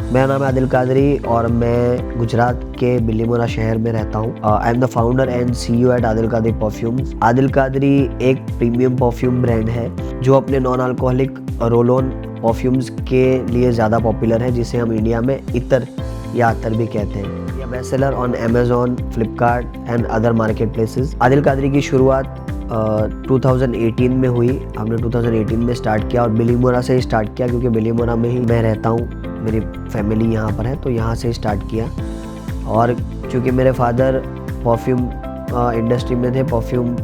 मेरा नाम है आदिल कादरी और मैं गुजरात के बिलीमोरा शहर में रहता हूँ। I am the founder and CEO at Adil Qadri perfumes. Adil Qadri एक प्रीमियम परफ्यूम ब्रांड है जो अपने non alcoholic roll on perfumes के लिए ज़्यादा पॉपुलर है, जिसे हम इंडिया में इतर या अतर भी कहते हैं। यह best seller on Amazon, Flipkart and other market places. Adil Qadri की शुरुआत 2018 में हुई। हमने 2018 में स्टार्ट किया और बिलीमोरा से ही स्टार्ट किया, क्योंकि बिलीमोरा में ही मैं रहता हूँ, मेरी फैमिली यहाँ पर है, तो यहाँ से स्टार्ट किया। और चूँकि मेरे फादर परफ्यूम इंडस्ट्री में थे, परफ्यूम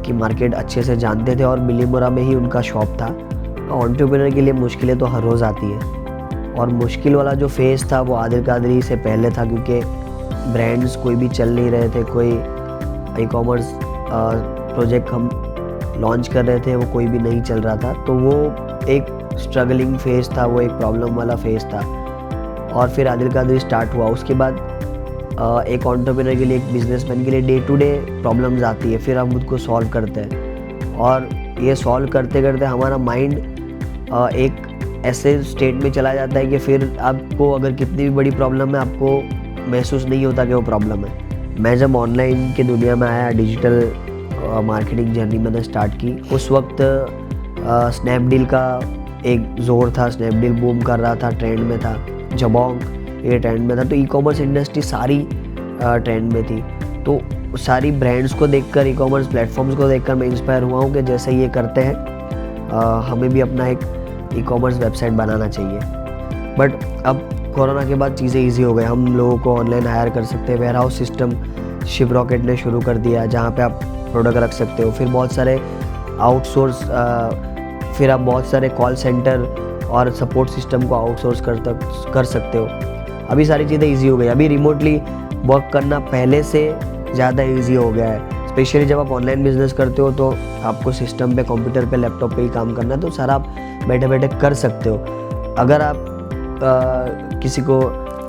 की मार्केट अच्छे से जानते थे और बिलीमोरा में ही उनका शॉप था। एंटरप्रेन्योर के लिए मुश्किलें तो हर रोज़ आती हैं, और मुश्किल वाला जो फेज़ था वो आदिल कादरी से पहले था, क्योंकि ब्रांड्स कोई भी चल नहीं रहे थे। कोई ई कॉमर्स प्रोजेक्ट हम लॉन्च कर रहे थे, वो कोई भी नहीं चल रहा था। तो वो एक स्ट्रगलिंग फेज़ था, वो एक प्रॉब्लम वाला फेज़ था। और फिर आदिल कादरी स्टार्ट हुआ। उसके बाद एक एंटरप्रेन्योर के लिए, एक बिजनेसमैन के लिए डे टू डे प्रॉब्लम्स आती है, फिर हम उसको सॉल्व करते हैं। और ये सॉल्व करते करते हमारा माइंड एक ऐसे स्टेट में चला जाता है कि फिर आपको अगर कितनी भी बड़ी प्रॉब्लम है, आपको महसूस नहीं होता कि वो प्रॉब्लम है। मैं जब ऑनलाइन की दुनिया में आया, डिजिटल मार्केटिंग जर्नी मैंने स्टार्ट की, उस वक्त स्नैपडील का एक ज़ोर था, स्नैपडील बूम कर रहा था, ट्रेंड में था, जबोंग ये ट्रेंड में था। तो ई कॉमर्स इंडस्ट्री सारी ट्रेंड में थी। तो सारी ब्रांड्स को देखकर, ई कॉमर्स प्लेटफॉर्म्स को देखकर मैं इंस्पायर हुआ हूँ कि जैसे ये करते हैं, हमें भी अपना एक ई कॉमर्स वेबसाइट बनाना चाहिए। बट अब कोरोना के बाद चीज़ें ईजी हो गई, हम लोगों को ऑनलाइन हायर कर सकते हैं। वेयर हाउस सिस्टम शिपरॉकेट ने शुरू कर दिया, जहाँ पे आप प्रोडक्ट रख सकते हो। फिर बहुत सारे आउटसोर्स, फिर आप बहुत सारे कॉल सेंटर और सपोर्ट सिस्टम को आउटसोर्स कर सकते हो। अभी सारी चीज़ें इजी हो गई। अभी रिमोटली वर्क करना पहले से ज़्यादा इजी हो गया है। स्पेशली जब आप ऑनलाइन बिजनेस करते हो, तो आपको सिस्टम पे, कंप्यूटर पे, लैपटॉप पे ही काम करना है, तो सारा आप बैठे बैठे कर सकते हो। अगर आप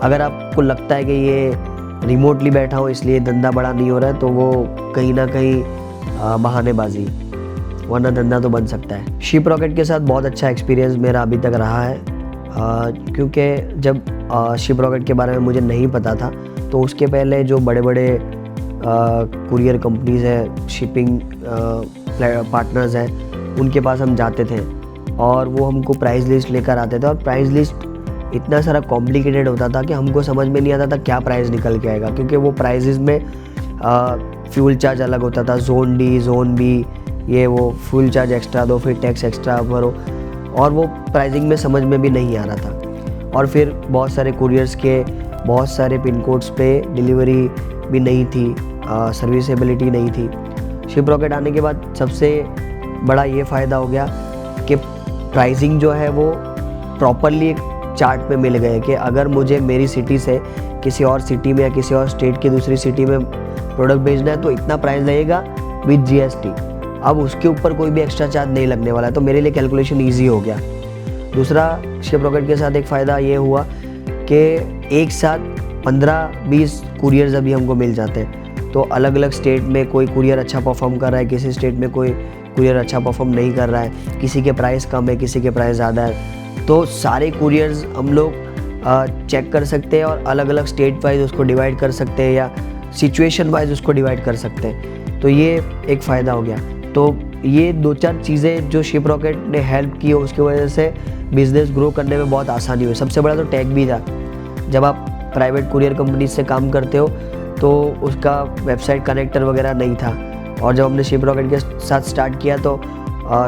अगर आपको लगता है कि ये रिमोटली बैठा हूँ इसलिए धंधा बड़ा नहीं हो रहा है, तो वो कहीं ना कहीं बहानेबाजी, वरना धंधा तो बन सकता है। शिपरॉकेट के साथ बहुत अच्छा एक्सपीरियंस मेरा अभी तक रहा है, क्योंकि जब शिपरॉकेट के बारे में मुझे नहीं पता था, तो उसके पहले जो बड़े बड़े कुरियर कंपनीज़ है, शिपिंग पार्टनर्स हैं, उनके पास हम जाते थे और वो हमको प्राइस लिस्ट लेकर आते थे। और प्राइस लिस्ट इतना सारा कॉम्प्लिकेटेड होता था कि हमको समझ में नहीं आता था क्या प्राइस निकल के आएगा, क्योंकि वो प्राइजेज़ में फ्यूल चार्ज अलग होता था, जोन डी, जोन बी, ये वो फ्यूल चार्ज एक्स्ट्रा दो, फिर टैक्स एक्स्ट्रा भरो, और वो प्राइसिंग में समझ में भी नहीं आ रहा था। और फिर बहुत सारे कुरियर्स के बहुत सारे पिन कोड्स पे डिलीवरी भी नहीं थी, सर्विसेबिलिटी नहीं थी। शिपरॉकेट आने के बाद सबसे बड़ा ये फ़ायदा हो गया कि प्राइसिंग जो है वो प्रॉपरली एक चार्ट पे मिल गए कि अगर मुझे मेरी सिटी से किसी और सिटी में या किसी और स्टेट की दूसरी सिटी में प्रोडक्ट भेजना है, तो इतना प्राइस लगेगा विद GST। अब उसके ऊपर कोई भी एक्स्ट्रा चार्ज नहीं लगने वाला है, तो मेरे लिए कैलकुलेशन ईजी हो गया। दूसरा, शिपरॉकेट के साथ एक फ़ायदा ये हुआ कि एक साथ 15-20 कुरियर्स अभी हमको मिल जाते हैं। तो अलग अलग स्टेट में कोई कुरियर अच्छा परफॉर्म कर रहा है, किसी स्टेट में कोई कुरियर अच्छा परफॉर्म नहीं कर रहा है, किसी के प्राइस कम है, किसी के प्राइस ज़्यादा है, तो सारे कुरियर्स हम लोग चेक कर सकते हैं और अलग अलग स्टेट वाइज उसको डिवाइड कर सकते हैं या सिचुएशन वाइज उसको डिवाइड कर सकते हैं। तो ये एक फ़ायदा हो गया। तो ये 2-4 चीज़ें जो शिपरॉकेट ने हेल्प की है, उसकी वजह से बिज़नेस ग्रो करने में बहुत आसानी हुई। सबसे बड़ा तो टैग भी था। जब आप प्राइवेट कुरियर कंपनी से काम करते हो तो उसका वेबसाइट कनेक्टर वगैरह नहीं था, और जब हमने शिपरॉकेट के साथ स्टार्ट किया तो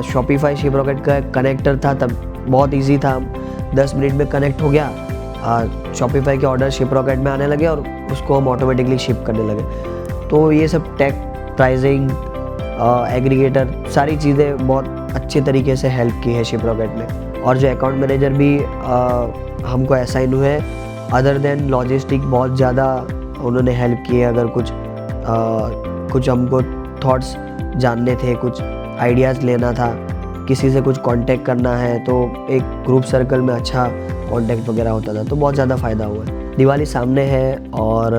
शॉपिफाई शिपरॉकेट का कनेक्टर था, तब बहुत इजी था, 10 मिनट में कनेक्ट हो गया, शॉपिफाई के ऑर्डर शिपरॉकेट में आने लगे और उसको हम ऑटोमेटिकली शिप करने लगे। तो ये सब टैग, प्राइसिंग, एग्रीगेटर, सारी चीज़ें बहुत अच्छे तरीके से हेल्प की है शिपरॉकेट ने। और जो अकाउंट मैनेजर भी हमको असाइन हुए, अदर देन लॉजिस्टिक, बहुत ज़्यादा उन्होंने हेल्प की है। अगर कुछ हमको थॉट्स जानने थे, कुछ आइडियाज़ लेना था, किसी से कुछ कांटेक्ट करना है, तो एक ग्रुप सर्कल में अच्छा कांटेक्ट वगैरह होता था, तो बहुत ज़्यादा फ़ायदा हुआ है। दिवाली सामने है और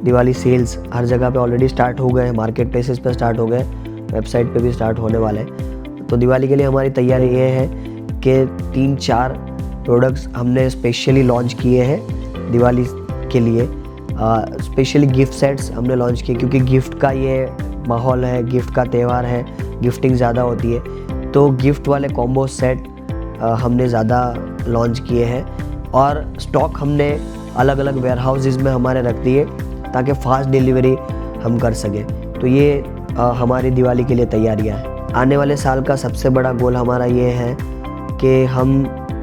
दिवाली सेल्स हर जगह पे ऑलरेडी स्टार्ट हो गए हैं, मार्केट प्लेसेस पे स्टार्ट हो गए, वेबसाइट पे भी स्टार्ट होने वाले हैं। तो दिवाली के लिए हमारी तैयारी ये है कि 3-4 प्रोडक्ट्स हमने स्पेशली लॉन्च किए हैं दिवाली के लिए। स्पेशली गिफ्ट सेट्स हमने लॉन्च किए क्योंकि गिफ्ट का ये माहौल है, गिफ्ट का त्यौहार है, गिफ्टिंग ज़्यादा होती है, तो गिफ्ट वाले कॉम्बो सेट हमने ज़्यादा लॉन्च किए हैं। और स्टॉक हमने अलग अलग वेयर हाउसेज़ में हमारे रख दिए ताकि फ़ास्ट डिलीवरी हम कर सकें। तो ये हमारी दिवाली के लिए तैयारियां हैं। आने वाले साल का सबसे बड़ा गोल हमारा ये है कि हम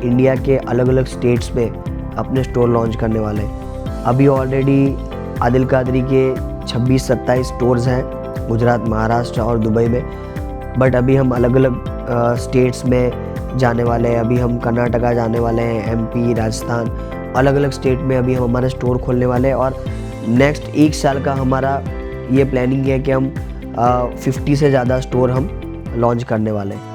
इंडिया के अलग अलग स्टेट्स में अपने स्टोर लॉन्च करने वाले हैं। अभी ऑलरेडी आदिल कादरी के 26-27 स्टोर्स हैं गुजरात, महाराष्ट्र और दुबई में, बट अभी हम अलग अलग स्टेट्स में जाने वाले हैं। अभी हम कर्नाटका जाने वाले हैं, एमपी, राजस्थान, अलग अलग स्टेट में अभी हम हमारा स्टोर खोलने वाले हैं। और नेक्स्ट 1 साल का हमारा ये प्लानिंग है कि हम 50 से ज़्यादा स्टोर हम लॉन्च करने वाले हैं।